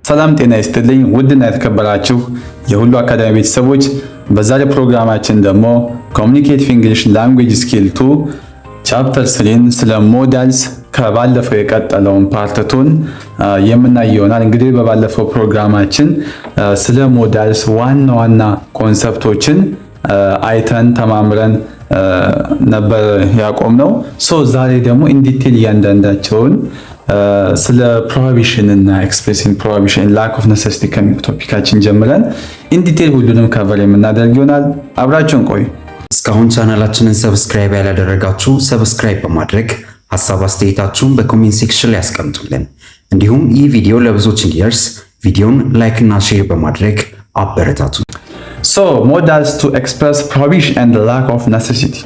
ሰላም ጤና ይስጥልኝ ውድና የተከበራችሁ የሁሉ አካዳሚ ቤተሰቦች፣ በዛሬ ፕሮግራማችን ደግሞ ኮሙኒኬቲቭ እንግሊሽ ላንጉዌጅ ስኪል 2 ቻፕተር 3 ስለ ሞዳልስ ከባለፈው የቀጠለውን ፓርት 2 የምናይ ይሆናል። እንግዲህ በባለፈው ፕሮግራማችን ስለ ሞዳልስ ዋና ኮንሰፕቶችን አይተን ተማምረን ነበር ያቆምነው። ዛሬ ደግሞ ኢን ዲቴል እያንዳንዳቸውን ስለ ፕሮሂቢሽን እና ኤክስፕሬሲንግ ፕሮሂቢሽን ላክ ኦፍ ኔሴሲቲ ከሚለው ቶፒካችን ጀምረን ኢን ዲቴል ሁሉንም ከቨር የምናደርግ ይሆናል። አብራችሁን ቆዩ። እስካሁን ቻናላችንን ሰብስክራይብ ያላደረጋችሁ ሰብስክራይብ በማድረግ ሐሳብ አስተያየታችሁን በኮሜንት ሴክሽን ላይ ያስቀምጡልን። እንዲሁም ይህ ቪዲዮ ለብዙዎች እንዲደርስ ቪዲዮን ላይክ እና ሼር በማድረግ አበረታቱ። Modals to express prohibition and lack of necessity.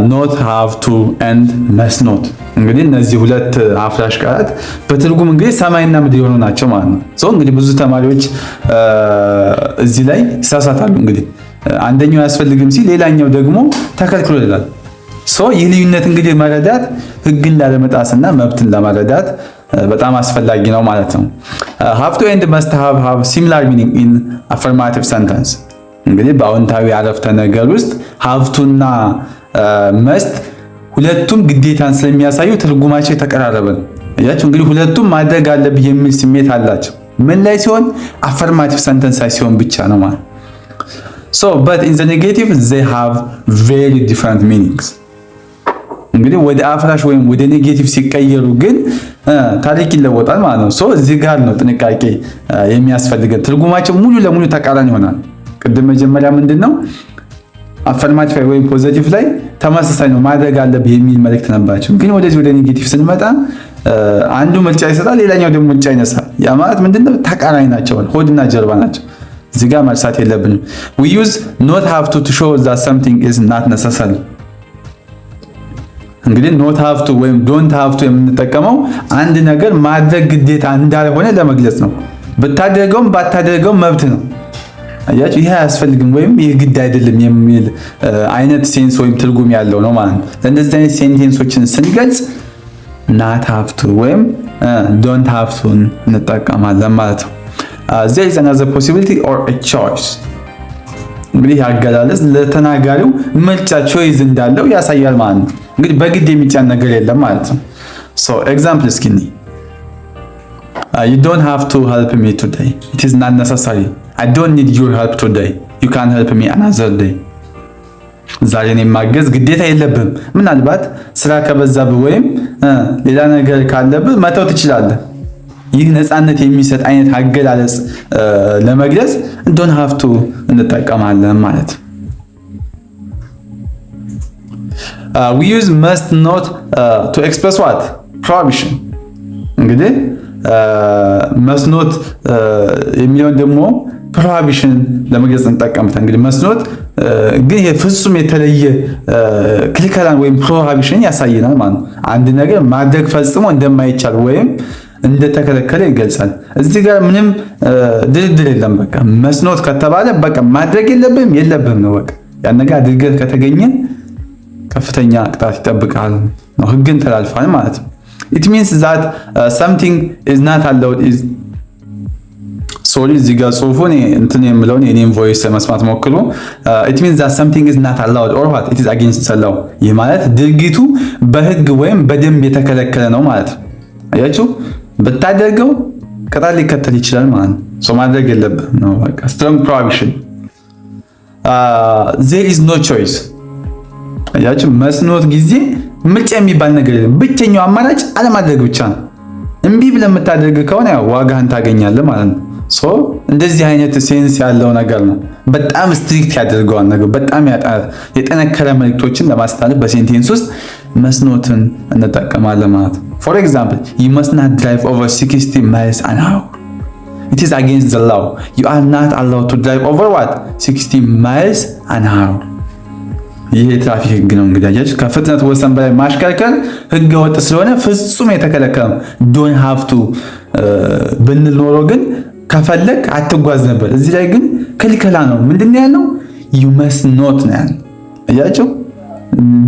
Not have to and must not. እንግዲህ እነዚህ ሁለት አፍራሽ ቃላት በትርጉም እንግዲህ ሰማይና ምድር የሆኑ ናቸው ማለት ነው። እንግዲህ ብዙ ተማሪዎች እዚህ ላይ ይሳሳታሉ። እንግዲህ አንደኛው ያስፈልግም ሲል ሌላኛው ደግሞ ተከልክሎ ይላል። ይህ ልዩነት እንግዲህ መረዳት ሕግን ላለመጣስና መብትን ለመረዳት በጣም አስፈላጊ ነው ማለት ነው። have to and must have similar meaning in affirmative sentence። እንግዲህ በአዎንታዊ አረፍተ ነገር ውስጥ have to እና must ሁለቱም ግዴታን ስለሚያሳዩ ትርጉማቸው የተቀራረበ ነው። እያችሁ እንግዲህ ሁለቱም ማድረግ አለብህ የሚል ስሜት አላቸው። ምን ላይ ሲሆን affirmative sentence ላይ ሲሆን ብቻ ነው ማለት። but in the negative they have very different meanings። እንግዲህ ወደ አፍራሽ ወይም ወደ ኔጌቲቭ ሲቀየሩ ግን ታሪክ ይለወጣል ማለት ነው። እዚህ ጋር ነው ጥንቃቄ የሚያስፈልገን። ትርጉማቸው ሙሉ ለሙሉ ተቃራኒ ይሆናል። ቅድም መጀመሪያ ምንድነው አፈርማቲቭ ወይም ፖዚቲቭ ላይ ተመሳሳይ ነው ማድረግ አለብህ የሚል መልእክት ነበራቸው። ግን ወደዚህ ወደ ኔጌቲቭ ስንመጣ አንዱ ምርጫ ይሰጣል፣ ሌላኛው ደግሞ ምርጫ ይነሳል። ያ ማለት ምንድነው ተቃራኒ ናቸው፣ ሆድና ጀርባ ናቸው። እዚህ ጋር መርሳት የለብንም። we use not have to show that something is not necessary። እንግዲህ ኖት ሃቭ ቱ ወይም ዶንት ሃቭ ቱ የምንጠቀመው አንድ ነገር ማድረግ ግዴታ እንዳልሆነ ለመግለጽ ነው። ብታደርገውም ባታደርገውም መብት ነው። አያችሁ፣ ይሄ አያስፈልግም ወይም ይሄ ግድ አይደለም የሚል አይነት ሴንስ ወይም ትርጉም ያለው ነው ማለት ነው። ለእንደዚህ አይነት ሴንቴንሶችን ስንገልጽ ናት ሃቭ ቱ ወይም ዶንት ሃቭ ቱ እንጠቀማለን ማለት ነው። there is another possibility or a choice። እንግዲህ አገላለጽ ለተናጋሪው ምርጫ ቾይዝ እንዳለው ያሳያል ማለት ነው። እንግዲህ በግድ የሚጫን ነገር የለም ማለት ነው። ኤግዛምፕል እስኪ you don't have to help me today, it is not necessary, I don't need your help today, you can help me another day። ዛሬ እኔን ማገዝ ግዴታ የለብህም፣ ምናልባት ስራ ከበዛብህ ወይም ሌላ ነገር ካለብህ መተው ትችላለህ። ይህ ነፃነት የሚሰጥ አይነት አገላለጽ ለመግለጽ don't have to እንጠቀማለን ማለት ነው። we use must not to express what prohibition። እንግዲህ must not የሚለውን ደግሞ prohibition ለመግለጽ እንጠቀምታለን። እንግዲህ must not ግን ይሄ ፍጹም የተለየ ክልከላን ወይም prohibition ያሳየናል ማለት ነው። አንድ ነገር ማድረግ ፈጽሞ እንደማይቻል ወይም እንደተከለከለ ይገልጻል። እዚህ ጋር ምንም ድርድር የለም። በቃ must not ከተባለ በቃ ማድረግ የለብህም ነው። በቃ ያን ነገር አድርገህ ከተገኘ ከፍተኛ ቅጣት ይጠብቃል ነው፣ ህግን ተላልፋል ማለት ነው። it means that something is not allowed is sorry እዚህ ጋር ጽሁፉን እንትን የምለውን የኔን ቮይስ መስማት ሞክሩ። it means that something is not allowed or what it is against the law። ይህ ማለት ድርጊቱ በህግ ወይም በደንብ የተከለከለ ነው ማለት ነው። አያችሁ፣ ብታደርገው ቅጣት ሊከተል ይችላል ማለት ነው። ማድረግ የለብህም ነው በቃ strong prohibition። there is no choice። አያችሁ፣ መስኖት ጊዜ ምርጫ የሚባል ነገር የለም። ብቸኛው አማራጭ አለማድረግ ብቻ ነው። እምቢ ብለህ የምታደርግ ከሆነ ያው ዋጋህን ታገኛለህ ማለት ነው። እንደዚህ አይነት ሴንስ ያለው ነገር ነው። በጣም ስትሪክት ያደርገዋል ነገር፣ በጣም የጠነከረ መልእክቶችን ለማስተላለፍ በሴንቴንስ ውስጥ መስኖትን እንጠቀማለን ማለት ነው። for example, you must not drive over 60 miles an hour, it is against the law, you are not allowed to drive over what 60 miles an hour። ይሄ ትራፊክ ህግ ነው። እንግዲህ አያችሁ፣ ከፍጥነት ወሰን በላይ ማሽከርከር ህገ ወጥ ስለሆነ ፍጹም የተከለከለ ነው። don't have to ብንል ኖሮ ግን ከፈለክ አትጓዝ ነበር። እዚህ ላይ ግን ክልከላ ነው። ምንድነው ያለው? you must not ነው ያለው። አያችሁ፣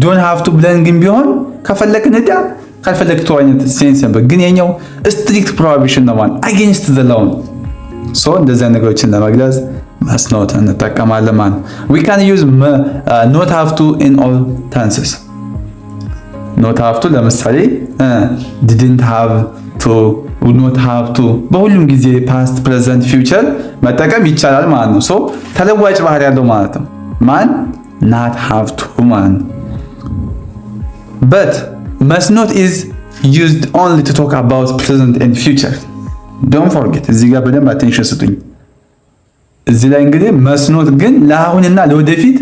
don't have to ብለን ግን ቢሆን ከፈለክ ንዳ ካልፈለግ ተው አይነት ሴንስ ነበር። ግን የኛው ስትሪክት ፕሮሂቢሽን ነው ማለት አጌንስት ዘ ላው። ሶ እንደዚህ ነገሮችን ለመግለጽ must not እንጠቀማለን ማለት ነው። we can use not have to in all tenses። not have to ለምሳሌ didn't have to not have to በሁሉም ጊዜ past present future መጠቀም ይቻላል ማለት ነው። ሶ ተለዋጭ ባህሪ ያለው ማለት ነው። ማን not have to ማለት ነው። but must not is used only to talk about present and future. don't forget እዚህ ጋር በደንብ አቴንሽን ስጡኝ። እዚህ ላይ እንግዲህ መስኖት ግን ለአሁንና ለወደፊት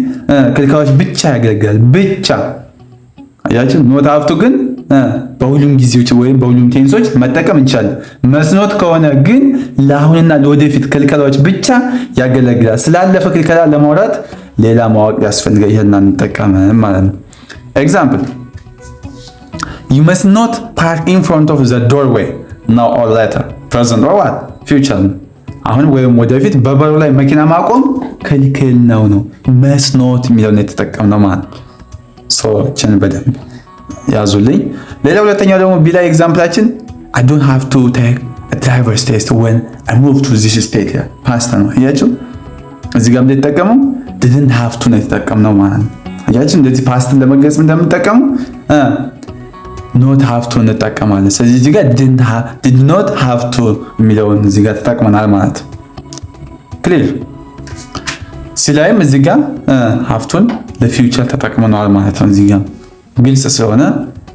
ክልካዮች ብቻ ያገለግላል። ብቻ አያችሁ። ኖት ሀፍቱ ግን በሁሉም ጊዜዎች ወይም በሁሉም ቴንሶች መጠቀም እንችላለን። መስኖት ከሆነ ግን ለአሁንና ለወደፊት ክልከላዎች ብቻ ያገለግላል። ስላለፈ ክልከላ ለማውራት ሌላ ማወቅ ያስፈልጋል። ይሄን አንጠቀምም ማለት ነው። ኤግዛምፕል you must not park in front of the doorway now or later. present or what future አሁን ወይም ወደፊት በበሩ ላይ መኪና ማቆም ክልክል ነው። መስኖት የሚለውን የተጠቀምነው ማለት ነው። ሶ ቸን በደንብ ያዙልኝ። ሌላ ሁለተኛው ደግሞ ቢላ ኤግዛምፕላችን I don't have to take a driver's test when I move to this state here past ነው። አያችሁ እዚህ ጋር እንደተጠቀመው didn't have to ነው የተጠቀምነው ማለት ነው። አያችሁ እንደዚህ ፓስትን ለመግለጽ እንደምንጠቀሙ not have to እንጠቀማለን። ስለዚህ እዚህ ጋር did not have to የሚለውን እዚህ ጋር ተጠቅመናል ማለት ነው። ክሊር ሲላይም እዚህ ጋር have to ለፊውቸር ተጠቅመናል ማለት ነው። እዚህ ጋር ግልጽ ስለሆነ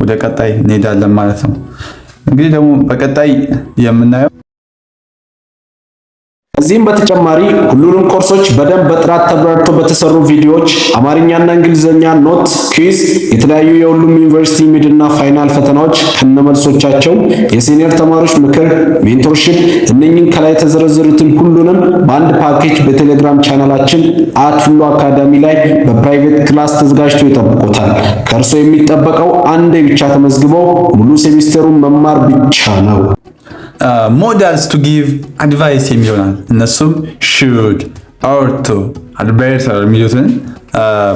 ወደ ቀጣይ እንሄዳለን ማለት ነው። እንግዲህ ደግሞ በቀጣይ የምናየው ከዚህም በተጨማሪ ሁሉንም ኮርሶች በደንብ በጥራት ተብራርተው በተሰሩ ቪዲዮዎች አማርኛና እንግሊዘኛ ኖት፣ ኩዊዝ፣ የተለያዩ የሁሉም ዩኒቨርሲቲ ሚድና ፋይናል ፈተናዎች ከነመልሶቻቸው፣ የሲኒየር ተማሪዎች ምክር፣ ሜንቶርሺፕ እነኚህን ከላይ የተዘረዘሩትን ሁሉንም በአንድ ፓኬጅ በቴሌግራም ቻናላችን @ሁሉ አካዳሚ ላይ በፕራይቬት ክላስ ተዘጋጅቶ ይጠብቁታል። ከእርሶ የሚጠበቀው አንዴ ብቻ ተመዝግበው ሙሉ ሴሚስተሩን መማር ብቻ ነው። ሞዳልስ ቱ ጊቭ አድቫይስ የሚሆናል። እነሱም should ought to advisor የሚሉትን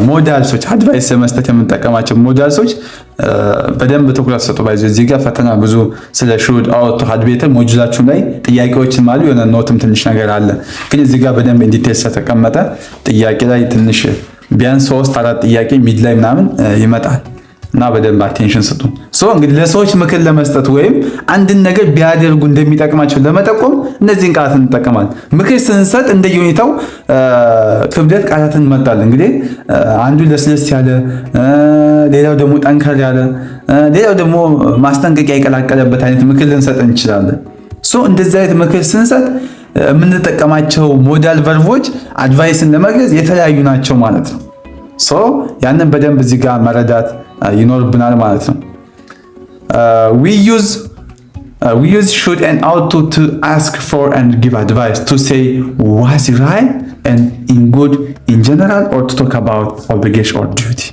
ሞዳልሶች አድቫይስ ለመስጠት የምንጠቀማቸው ሞዳልሶች በደንብ ትኩረት ሰጡ። ባይዘ እዚህ ጋር ፈተና ብዙ ስለ should ought to advisor ሞጁላችሁ ላይ ጥያቄዎችም አሉ። የሆነ ኖትም ትንሽ ነገር አለ። ግን እዚህ ጋር በደንብ ኢንዲቴል ተቀመጠ። ጥያቄ ላይ ትንሽ ቢያንስ 3-4 ጥያቄ ሚድ ላይ ምናምን ይመጣል እና በደንብ አቴንሽን ስጡ። እንግዲህ ለሰዎች ምክር ለመስጠት ወይም አንድን ነገር ቢያደርጉ እንደሚጠቅማቸው ለመጠቆም እነዚህን ቃላትን እንጠቀማለን። ምክር ስንሰጥ እንደየሁኔታው ክብደት ቃላትን እንመርጣለን። እንግዲህ አንዱ ለስለስ ያለ፣ ሌላው ደግሞ ጠንከር ያለ፣ ሌላው ደግሞ ማስጠንቀቂያ የቀላቀለበት አይነት ምክር ልንሰጥ እንችላለን። እንደዚህ አይነት ምክር ስንሰጥ የምንጠቀማቸው ሞዳል ቨርቦች አድቫይስን ለመግለጽ የተለያዩ ናቸው ማለት ነው። ያንን በደንብ እዚህ ጋር መረዳት ይኖርብናል ማለት ነው። we use should and ought to ask for and give advice, to say what's right and in good in general, or to talk about obligation or duty.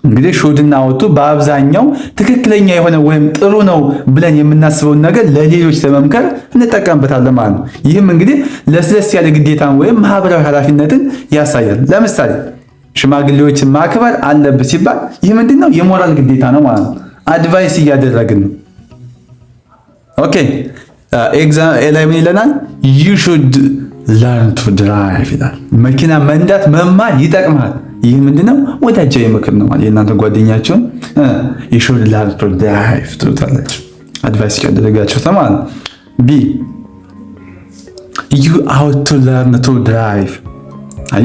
እንግዲህ should እና ought በአብዛኛው ትክክለኛ የሆነ ወይም ጥሩ ነው ብለን የምናስበውን ነገር ለሌሎች ለመምከር እንጠቀምበታለን ማለት ነው። ይህም እንግዲህ ለስለስ ያለ ግዴታን ወይም ማህበራዊ ኃላፊነትን ያሳያል። ለምሳሌ ሽማግሌዎችን ማክበር አለብህ ሲባል ይህ ምንድነው? የሞራል ግዴታ ነው ማለት ነው። አድቫይስ እያደረግን ነው። ኦኬ ላይ ምን ይለናል? you should learn to drive ይላል። መኪና መንዳት መማር ይጠቅማል። ይህ ምንድነው? ወዳጃዊ ምክር ነው ማለት የእናንተ ጓደኛችሁን you should learn to drive ትሉታላችሁ። አድቫይስ እያደረጋችሁ ተማር። ቢ you ought to learn to drive።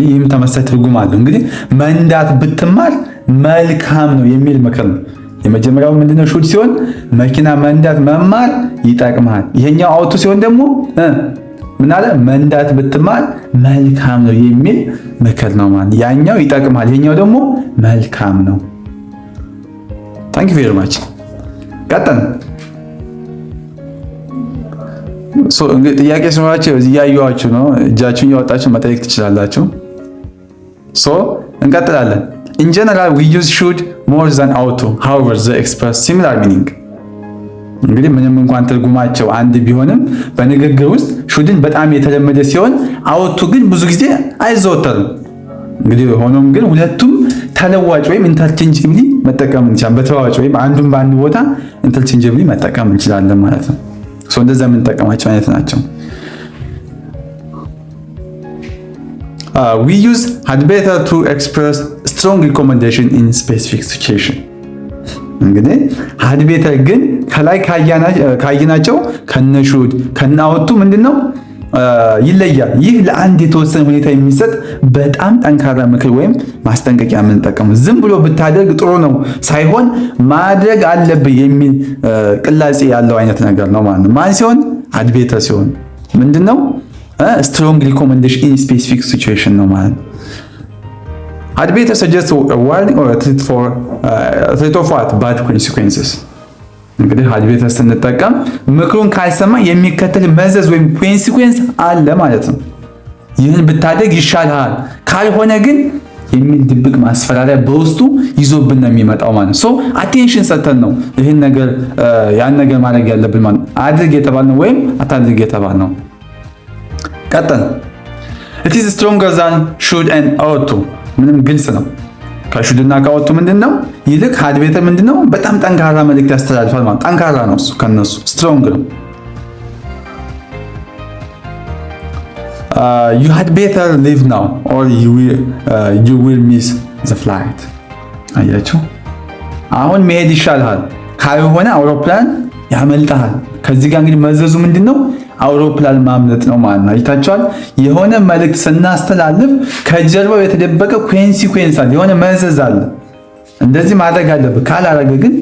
ይህም ተመሳሳይ ትርጉም አለው። እንግዲህ መንዳት ብትማር መልካም ነው የሚል ምክር ነው። የመጀመሪያው ምንድነው? ሹድ ሲሆን መኪና መንዳት መማር ይጠቅማል። ይሄኛው አውቶ ሲሆን ደግሞ ምን አለ? መንዳት ብትማር መልካም ነው የሚል ምክር ነው ማለት። ያኛው ይጠቅማል፣ ይሄኛው ደግሞ መልካም ነው። ታንክ ዩ ቬሪ ማች። ቀጥታ እንግዲህ ጥያቄ ሲኖራችሁ እያዩዋችሁ ነው፣ እጃችሁን እያወጣችሁ መጠየቅ ትችላላችሁ። እንቀጥላለን። in general we use should more than ought to, however they express similar meaning። እንግዲህ ምንም እንኳን ትርጉማቸው አንድ ቢሆንም በንግግር ውስጥ ሹድን በጣም የተለመደ ሲሆን ought to ግን ብዙ ጊዜ አይዘወተርም። እንግዲህ ሆኖም ግን ሁለቱም ተለዋጭ ወይም ኢንተርቼንጅብሊ መጠቀም እንችላለን። በተለዋጭ ወይም አንዱን በአንድ ቦታ ኢንተርቼንጅብሊ መጠቀም እንችላለን ማለት ነው። እንደዛ የምንጠቀማቸው አይነት ናቸው። We use had better to express strong recommendation in specific situation። እንግዲህ had better ግን ከላይ ካየናቸው ከነሹድ ከናውቱ ምንድነው ይለያል። ይህ ለአንድ የተወሰነ ሁኔታ የሚሰጥ በጣም ጠንካራ ምክር ወይም ማስጠንቀቂያ የምንጠቀመው ዝም ብሎ ብታደርግ ጥሩ ነው ሳይሆን ማድረግ አለብህ የሚል ቅላጼ ያለው አይነት ነገር ነው ማለት ነው። ማን ሲሆን had better ሲሆን ምንድነው strong recommendation in specific situation ነው ማለት ነው። had better suggest a warning or a threat of what bad consequences። እንግዲህ had better ስንጠቀም ምክሩን ካልሰማ የሚከተል መዘዝ ወይም ኮንሲኩዌንስ አለ ማለት ነው። ይህን ብታደርግ ይሻልሃል ካልሆነ ግን የሚል ድብቅ ማስፈራሪያ በውስጡ ይዞብን ነው የሚመጣው ማለት ነው። አቴንሽን ሰጥተን ነው ይህን ነገር ያን ነገር ማድረግ ያለብን ማለት አድርግ የተባልነው ወይም አታድርግ የተባልነው። ቀጥል it is stronger than should and ought to ምንም ግልጽ ነው። ከሹድ እና ከought to ምንድነው ይልቅ had better ምንድነው በጣም ጠንካራ መልእክት ያስተላልፋል ማለት ጠንካራ ነው እሱ ከነሱ strong ነው። you had better leave now or you will miss the flight። አያችሁ አሁን መሄድ ይሻልሃል ካልሆነ አውሮፕላን ያመልጣል። ከዚህ ጋር እንግዲህ መዘዙ ምንድነው አውሮፕላን ማምለጥ ነው ማለት ነው። አይታችኋል። የሆነ መልእክት ስናስተላልፍ ከጀርባው የተደበቀ ኮንሲኩዌንስ አለ፣ የሆነ መዘዝ አለ። እንደዚህ ማድረግ አለብህ ካላረገ ግን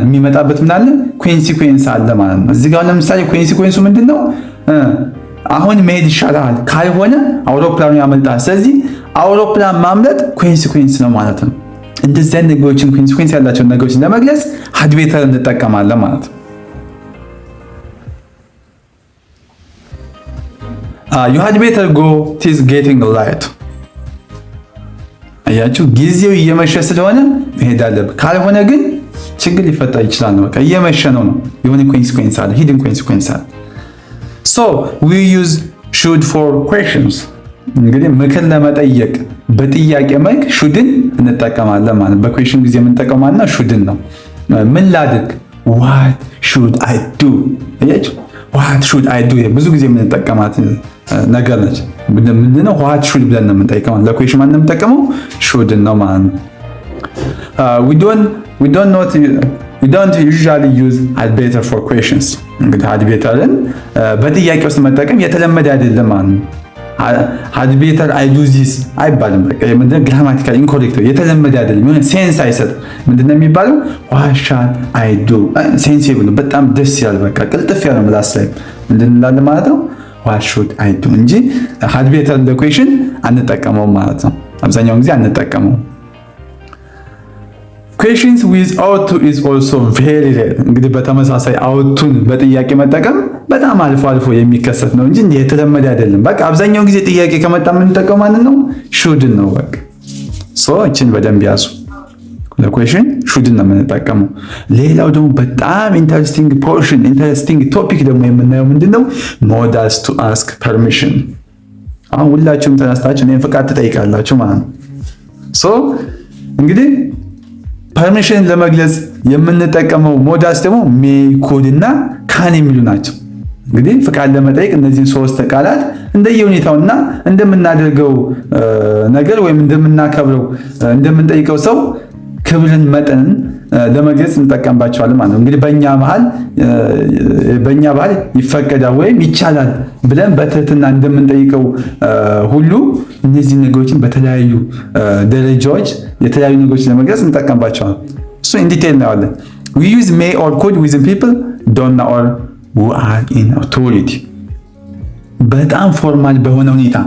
የሚመጣበት ምን አለ ኮንሲኩዌንስ አለ ማለት ነው። እዚህ ጋር ለምሳሌ ኮንሲኩዌንሱ ምንድነው አሁን መሄድ ይሻላል ካልሆነ አውሮፕላኑ ያመልጣል። ስለዚህ አውሮፕላን ማምለጥ ኮንሲኩዌንስ ነው ማለት ነው። እንደዚህ አይነት ነገሮችን ኮንሲኩዌንስ ያላቸውን ነገሮችን ለመግለጽ had better እንጠቀማለን ማለት ነው። you had better go it is getting light። አያችሁ ጊዜው እየመሸ ስለሆነ መሄድ አለብህ ካልሆነ ግን ችግር ሊፈጠር ይችላል ነው። በቃ እየመሸ ነው የሆነ ኮንሲኩዌንስ አለ ሂድን ኮንሲኩዌንስ አለ። so we use should for questions። እንግዲህ ምክር ለመጠየቅ በጥያቄ መልክ shouldን እንጠቀማለን ማለት በኩዌሽን ጊዜ የምንጠቀመው ማለት ነው shouldን ነው። ምን ላድርግ what should I do። አያችሁ what should I do ብዙ ጊዜ የምንጠቀማት ነገር ነች። ምንድነው what should ብለን ነው የምንጠይቀው ለኩዌሽን ማለት ነው የምንጠቀመው should ነው ማለት ነው። we don't usually use had better for questions። እንግዲህ had betterን በጥያቄ ውስጥ መጠቀም የተለመደ አይደለም ማለት ነው። had better I do this አይባልም። በቃ ምንድነው ግራማቲካሊ ኢንኮሬክት የተለመደ አይደለም። የሆነ ሴንስ አይሰጥ። ምንድነው የሚባለው what shall I do ሴንሲብል በጣም ደስ ይላል። በቃ ቅልጥፍ ያለ ምላስ ላይ ምንድነው ማለት ነው what should I do እንጂ had better ለኩዌሽን አንጠቀመው ማለት ነው። አብዛኛውን ጊዜ አንጠቀመው። questions with ought to is also very rare። እንግዲህ በተመሳሳይ ought to በጥያቄ መጠቀም በጣም አልፎ አልፎ የሚከሰት ነው እንጂ የተለመደ አይደለም። በቃ አብዛኛውን ጊዜ ጥያቄ ከመጣ የምንጠቀመው ማለት ነው should ነው። በቃ እችን በደንብ ያዙ። ለኩዌሽን should ነው የምንጠቀመው። ሌላው ደግሞ በጣም ኢንተረስቲንግ ቶፒክ ደግሞ የምናየው ምንድነው modals to ask permission። አሁን ሁላችሁም ተነስታችሁ እኔን ፍቃድ ትጠይቃላችሁ ማለት ነው። እንግዲህ ፐርሚሽን ለመግለጽ የምንጠቀመው ሞዳልስ ደግሞ may could እና can የሚሉ ናቸው። እንግዲህ ፍቃድ ለመጠየቅ እነዚህን ሶስት ቃላት እንደየሁኔታውና እንደምናደርገው ነገር ወይም እንደምናከብረው እንደምንጠይቀው ሰው ክብርን መጠንን ለመግለጽ እንጠቀምባቸዋለን ማለት ነው። እንግዲህ በእኛ ባህል ይፈቀዳል ወይም ይቻላል ብለን በትህትና እንደምንጠይቀው ሁሉ እነዚህ ነገሮችን በተለያዩ ደረጃዎች የተለያዩ ነገሮችን ለመግለጽ እንጠቀምባቸዋለን። እሱ ኢን ዲቴል እናያለን። we use may or could with people don't or who are in authority። በጣም ፎርማል በሆነ ሁኔታ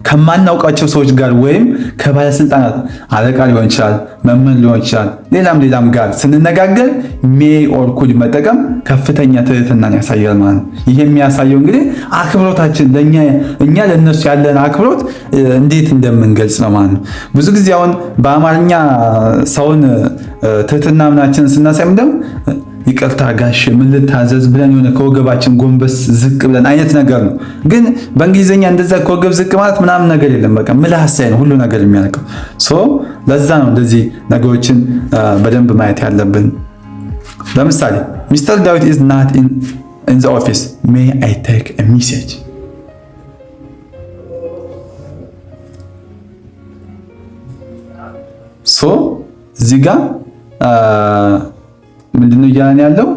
ከማናውቃቸው ሰዎች ጋር ወይም ከባለስልጣናት አለቃ ሊሆን ይችላል፣ መምህር ሊሆን ይችላል፣ ሌላም ጋር ስንነጋገር may or could መጠቀም ከፍተኛ ትህትናን ያሳያል ማለት ነው። ይሄ የሚያሳየው እንግዲህ አክብሮታችን እኛ ለነሱ ያለን አክብሮት እንዴት እንደምንገልጽ ነው ማለት ነው። ብዙ ጊዜ አሁን በአማርኛ ሰውን ትህትና ምናችንን ስናሳይ ይቅርታ ጋሽ ምን ልታዘዝ ብለን የሆነ ከወገባችን ጎንበስ ዝቅ ብለን አይነት ነገር ነው። ግን በእንግሊዝኛ እንደዛ ከወገብ ዝቅ ማለት ምናምን ነገር የለም። በቃ ምላስ ላይ ነው ሁሉ ነገር የሚያልቀው። ለዛ ነው እንደዚህ ነገሮችን በደንብ ማየት ያለብን። ለምሳሌ ሚስተር ዳዊት is not in the office, may I take a message? እዚህ ጋር ምንድነው እያለን ያለው?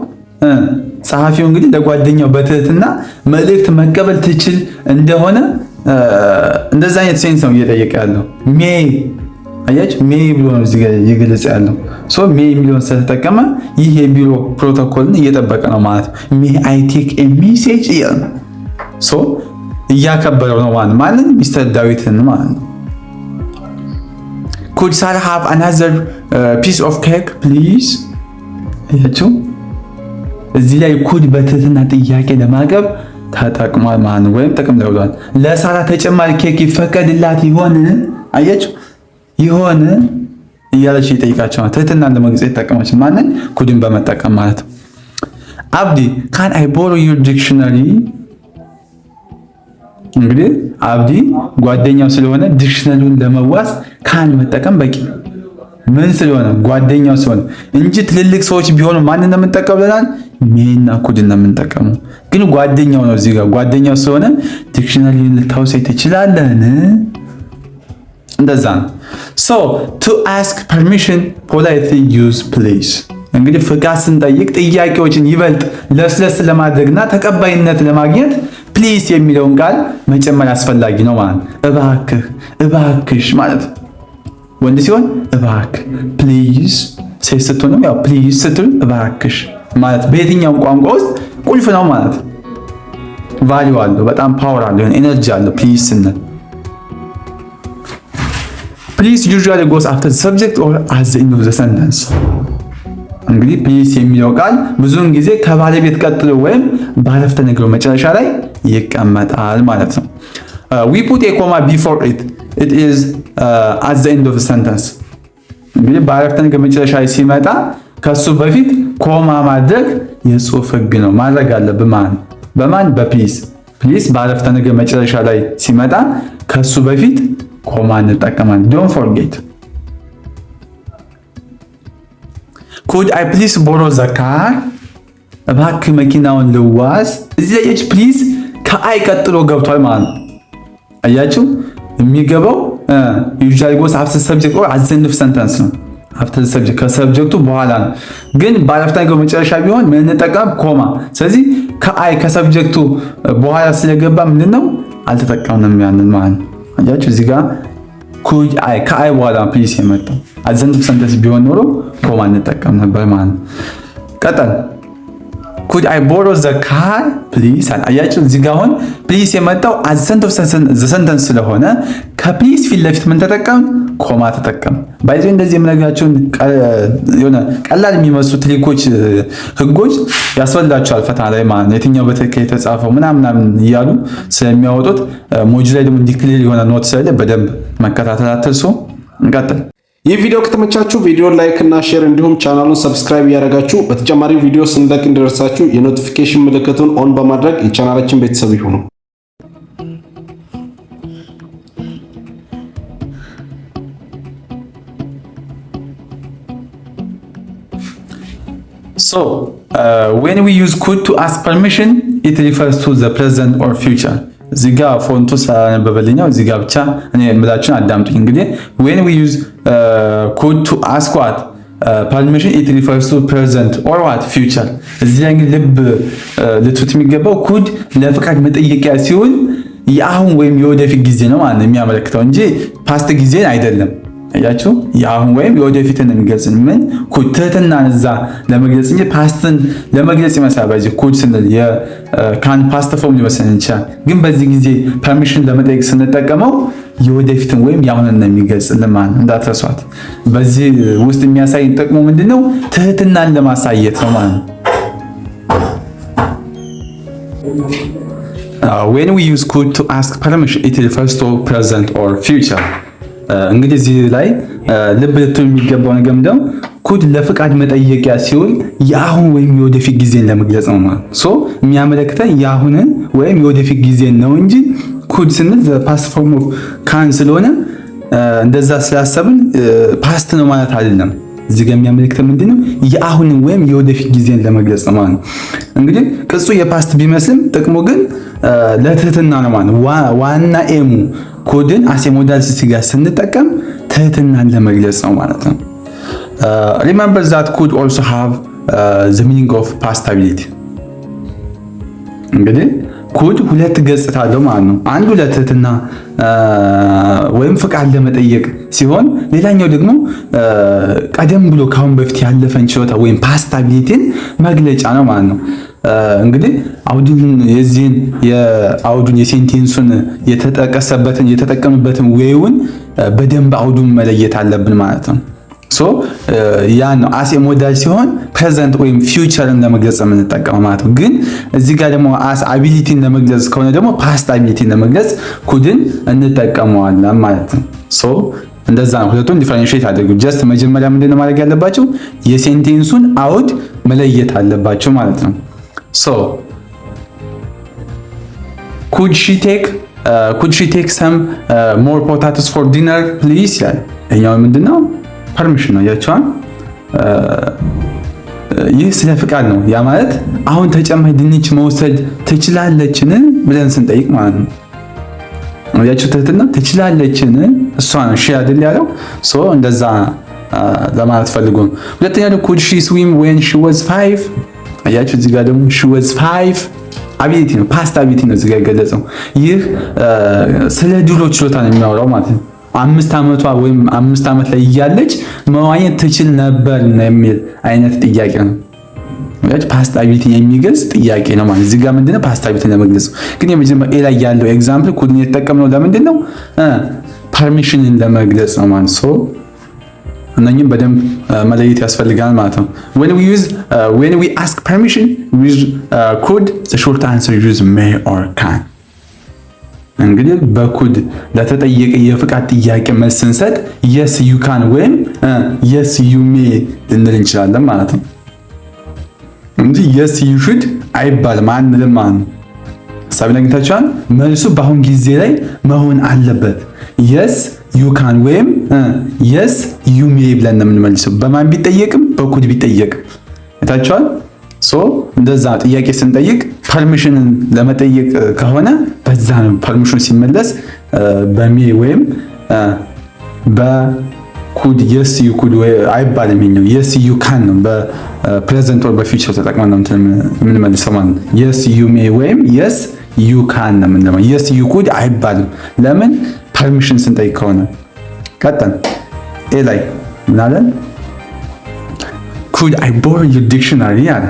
ጸሐፊው እንግዲህ ለጓደኛው በትህትና መልእክት መቀበል ትችል እንደሆነ እንደዛ አይነት ሴንስ ነው እየጠየቀ ያለው። ሜይ አያችሁ፣ ሜይ ብሎ ነው እዚህ ጋር እየገለጸ ያለው። ሜይ የሚለውን ስለተጠቀመ ይህ የቢሮ ፕሮቶኮልን እየጠበቀ ነው ማለት ነው። ሜይ አይ ቴክ ኤ ሜሴጅ እያከበረው ነው ማለት ሚስተር ዳዊትን ማለት ነው። Could Sarah have another piece of cake please? አያችሁ እዚህ ላይ ኩድ በትህትና ጥያቄ ለማቅረብ ተጠቅሟል ማለት ነው። ወይም ጥቅም ላይ ውሏል። ለሳራ ተጨማሪ ኬክ ይፈቀድላት ይሆን? አያችሁ ይሆን እያለች ይጠይቃቸው ማለት ትህትናን ለመግለጽ የተጠቀመች ማንን? ኩድን በመጠቀም ማለት ነው። አብዲ can I borrow your dictionary? እንግዲህ አብዲ ጓደኛው ስለሆነ ዲክሽነሪውን ለመዋስ ካን መጠቀም በቂ። ምን ስለሆነ? ጓደኛው ስለሆነ እንጂ ትልልቅ ሰዎች ቢሆኑ ማንን ነው የምንጠቀመው ብለናል? ሜና ኩድን ነው የምንጠቀመው። ግን ጓደኛው ነው እዚህ ጋር ጓደኛው ስለሆነ ዲክሽነሪውን ልታውሰኝ ትችላለህን? እንደዛ ነው። to ask permission politely use please። እንግዲህ ፍቃድ ስንጠይቅ ጥያቄዎችን ይበልጥ ለስለስ ለማድረግና ተቀባይነት ለማግኘት ፕሊዝ የሚለውን ቃል መጨመር አስፈላጊ ነው ማለት እባክህ፣ እባክሽ ማለት ወንድ ሲሆን እባክህ፣ ፕሊዝ ሴት ስትሆንም ያው ፕሊዝ ስትል እባክሽ ማለት በየትኛውም ቋንቋ ውስጥ ቁልፍ ነው ማለት ቫልዩ አለው፣ በጣም ፓወር አለው፣ ኤነርጂ አለው ፕሊዝ ስንል። ፕሊዝ usually goes after the subject or at the end of the sentence። እንግዲህ ፕሊዝ የሚለው ቃል ብዙውን ጊዜ ከባለቤት ቀጥሎ ወይም ባለፍተ ነገር መጨረሻ ላይ ይቀመጣል ማለት ነው። we put a comma before it is at the end of the sentence። እንግዲህ ባለፍተ ነገር መጨረሻ ላይ ሲመጣ ከሱ በፊት ኮማ ማድረግ የጽሑፍ ሕግ ነው፣ ማድረግ አለብን ማለት በማን በፕሊዝ። ፕሊዝ ባለፍተ ነገር መጨረሻ ላይ ሲመጣ ከሱ በፊት ኮማ እንጠቀማለን። don't forget። could I please borrow the car? እባክህ መኪናውን ልዋስ። እዚህ ላይ ፕሊዝ ከአይ ቀጥሎ ገብቷል ማለት ነው። አያችሁ የሚገባው usually goes after the subject or at the end of sentence ነው። after the subject ከሰብጀክቱ በኋላ ነው። ግን ባለፍተ ነገር መጨረሻ ቢሆን ምን እንጠቀም? ኮማ። ስለዚህ ከአይ ከሰብጀክቱ በኋላ ስለገባ ምንድነው አልተጠቀምንም ያንን ማለት ነው። አያችሁ እዚህ ጋር could I ከአይ በኋላ ፕሊዝ የመጣው at the end of sentence ቢሆን ኖሮ ኮማ እንጠቀም ነበር ማለት ነው። ቀጠል could I borrow the car please? አያችሁ እዚህ ጋር አሁን ፕሊዝ የመጣው at the end of the sentence ስለሆነ ከፕሊዝ ፊት ለፊት ምን ተጠቀም? ኮማ ተጠቀም። ባይዘው እንደዚህ የምነግራችሁን የሆነ ቀላል የሚመስሉ ትሪኮች፣ ህጎች ያስፈልጋችኋል ፈተና ላይ ማለት ነው። የትኛው በትክክል የተጻፈው ምናምን እያሉ ስለሚያወጡት ሞጁል ላይ ደግሞ ዲክሌር የሆነ ኖት ስላለ በደንብ መከታተል አትርሱ። እንቀጥል። ይህ ቪዲዮ ከተመቻችሁ ቪዲዮ ላይክ እና ሼር እንዲሁም ቻናሉን ሰብስክራይብ እያደረጋችሁ በተጨማሪ ቪዲዮ ስንለቅ እንዲደርሳችሁ የኖቲፊኬሽን ምልክቱን ኦን በማድረግ የቻናላችን ቤተሰብ ይሁኑ። when we use could to ask permission it refers to the present or future። እዚህ ጋር ፎንቱ ስላነበበልኛው እዚህ ጋር ብቻ እኔ የምላችሁን አዳምጡኝ። እንግዲህ when we use could to ask what permission it refers to present or what future። እዚህ ላይ እንግዲህ ልብ ልትት የሚገባው could ለፍቃድ መጠየቂያ ሲሆን የአሁን ወይም የወደፊት ጊዜ ነው ማለት ነው የሚያመለክተው እንጂ ፓስት ጊዜን አይደለም። አያችሁ የአሁን ወይም የወደፊትን የሚገልጽ ምን ኩድ ትህትናን እዛ ለመግለጽ እንጂ ፓስትን ለመግለጽ ይመስላል። በዚህ ኩድ ስንል የካን ፓስት ፎርም ሊመስል ይችላል፣ ግን በዚህ ጊዜ ፐርሚሽን ለመጠየቅ ስንጠቀመው የወደፊትን ወይም የአሁንን ነው የሚገልጽልን ማለት ነው። እንዳትረሷት። በዚህ ውስጥ የሚያሳይን ጥቅሙ ምንድነው? ትህትናን ለማሳየት ነው ማለት ነው። when we use could to ask permission it refers to present or future። እንግዲህ እዚህ ላይ ልብ ልትሉ የሚገባው ነገር ምንድነው? ኩድ ለፍቃድ መጠየቂያ ሲሆን የአሁን ወይም የወደፊት ጊዜን ለመግለጽ ነው ማለት ሶ የሚያመለክተን የአሁንን ወይም የወደፊት ጊዜን ነው እንጂ ኩድ ስንል ፓስት ፎርም ኦፍ ካን ስለሆነ እንደዛ ስላሰብን ፓስት ነው ማለት አይደለም። እዚህ ጋር የሚያመለክተን ምንድነው የአሁንን ወይም የወደፊት ጊዜን ለመግለጽ ነው ማለት ነው። እንግዲህ ቅጹ የፓስት ቢመስልም ጥቅሙ ግን ለትህትና ነው ማለት ነው። ዋና ኤሙ ኩድን አሴ ሞዳሊቲ ጋር ስንጠቀም ትህትናን ለመግለጽ ነው ማለት ነው። Remember that could also have the meaning of past ability። እንግዲህ ኩድ ሁለት ገጽታ አለው ማለት ነው። አንዱ ለትህትና ወይም ፍቃድ ለመጠየቅ ሲሆን ሌላኛው ደግሞ ቀደም ብሎ ካሁን በፊት ያለፈን ችሎታ ወይም ፓስት አቢሊቲን መግለጫ ነው ማለት ነው። እንግዲህ አውዱን የዚህን የአውዱን የሴንቴንሱን የተጠቀምበትን ዌውን በደንብ አውዱን መለየት አለብን ማለት ነው። ሶ ያ ነው አስ ሞዳል ሲሆን ፕሬዘንት ወይም ፊውቸርን ለመግለጽ የምንጠቀመው ማለት ነው። ግን እዚህ ጋር ደግሞ አስ አቢሊቲን ለመግለጽ ከሆነ ደግሞ ፓስት አቢሊቲን ለመግለጽ ኩድን እንጠቀመዋለን ማለት ነው። ሶ እንደዛ ነው። ሁለቱን ዲፈረንሺየት አድርጉ። ጀስት መጀመሪያ ምንድነው ማድረግ ያለባችሁ? የሴንቴንሱን አውድ መለየት አለባችሁ ማለት ነው። ሶ could she take some more potatoes for dinner please ይላል። ይሄኛው ምንድነው? ፐርሚሽን ነው። ያቻውን ይህ ስለ ፍቃድ ነው። ያ ማለት አሁን ተጨማሪ ድንች መውሰድ ትችላለችን ብለን ስንጠይቅ ማለት ነው። ያቺው ትህትና ትችላለችን እሷ ነው እሺ አይደል ያለው። ሶ እንደዛ ለማለት ፈልጎ ነው። ሁለተኛ ደግሞ could she swim when she was 5 አያችሁ እዚህ ጋር ደግሞ she was 5 አቢሊቲ ነው፣ ፓስት አቢሊቲ ነው እዚህ ጋር የገለጸው። ይህ ስለ ድሮ ችሎታ ነው የሚያወራው ማለት ነው። 5 ዓመቷ ወይም 5 ዓመት ላይ እያለች መዋኘት ትችል ነበር የሚል አይነት ጥያቄ ነው። ማለት ፓስት አቢሊቲ የሚገልጽ ጥያቄ ነው ማለት እዚህ ጋር ምንድነው ፓስት አቢሊቲ ለመግለጽ። ግን የመጀመሪያ ኤ ላይ ያለው ኤግዛምፕል ኩድን የተጠቀምነው ለምንድን ነው? ፐርሚሽንን ለመግለጽ ነው ማለት ሶ እነኝም በደንብ መለየት ያስፈልጋል ማለት ነው። when we ask permission with could the short answer use may or can። እንግዲህ በኩድ ለተጠየቀ የፍቃድ ጥያቄ መልስ ስንሰጥ yes you can ወይም yes you may ልንል እንችላለን ማለት ነው እንጂ yes you should አይባልም አንልም ማለት ነው። ሐሳብ ለግታችኋል። መልሱ በአሁን ጊዜ ላይ መሆን አለበት። yes you can ወይም yes you may ብለን ነው የምንመልሰው። በማን ቢጠየቅም በኩድ ቢጠየቅም ታቻል። ሶ እንደዛ ጥያቄ ስንጠይቅ ፐርሚሽንን ለመጠየቅ ከሆነ በዛ ነው ፐርሚሽን ሲመለስ በሜ ወይም በኩድ yes you could አይባልም። ይሄኛው yes you can ነው በፕሬዘንት ኦር በፊውቸር ተጠቅመን ነው የምንመልሰው ማለት ነው። yes you may ወይም yes you can ነው የምንለው። yes you could አይባልም። ለምን? ፐርሚሽን ስንጠይቅ ከሆነ። ቀጠን ኤ ላይ ምን አለን? could I borrow your dictionary አለ።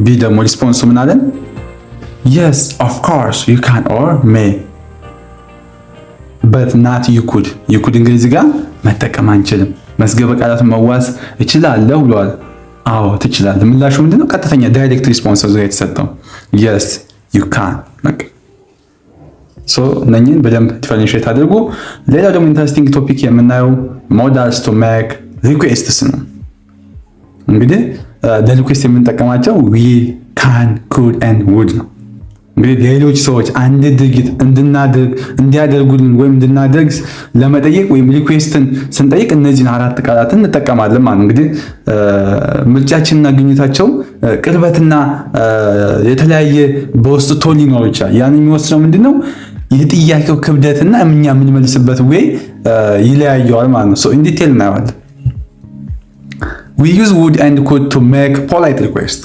ቢ ደግሞ ሪስፖንሱ ምን አለን? yes of course you can or may but not you could እንግዲህ እዚህ ጋር መጠቀም አንችልም። መዝገበ ቃላቱን መዋስ እችላለሁ ብለዋል። አዎ ትችላለህ። ምላሹ ምንድነው? ቀጥተኛ ዳይሬክት ሪስፖንስ ነው የተሰጠው yes you can በቃ ሶ እነኝን በደንብ ዲፈረንሺየት አድርጉ። ሌላው ደግሞ ኢንተረስቲንግ ቶፒክ የምናየው ሞዳልስ ቱ ሜክ ሪኩዌስትስ ነው። እንግዲህ ለሪኩዌስት የምንጠቀማቸው ዊል፣ ካን፣ ኩድ ኤንድ ውድ ነው። እንግዲህ ሌሎች ሰዎች አንድ ድርጊት እንዲያደርጉልን ወይም እንድናደርግ ለመጠየቅ ወይም ሪኩዌስትን ስንጠይቅ እነዚህን 4 ቃላትን እንጠቀማለን ማለት ነው። እንግዲህ ምርጫችንና ግኝታቸው ቅርበትና የተለያየ በውስጡ ቶን ሊኖር ይችላል። ያን የሚወስነው ምንድነው? የጥያቄው ክብደትና እኛ የምንመልስበት ወይ ይለያየዋል ማለት ነው። ሶ ኢን ዲቴል እናየዋለን። we use would and could to make polite request።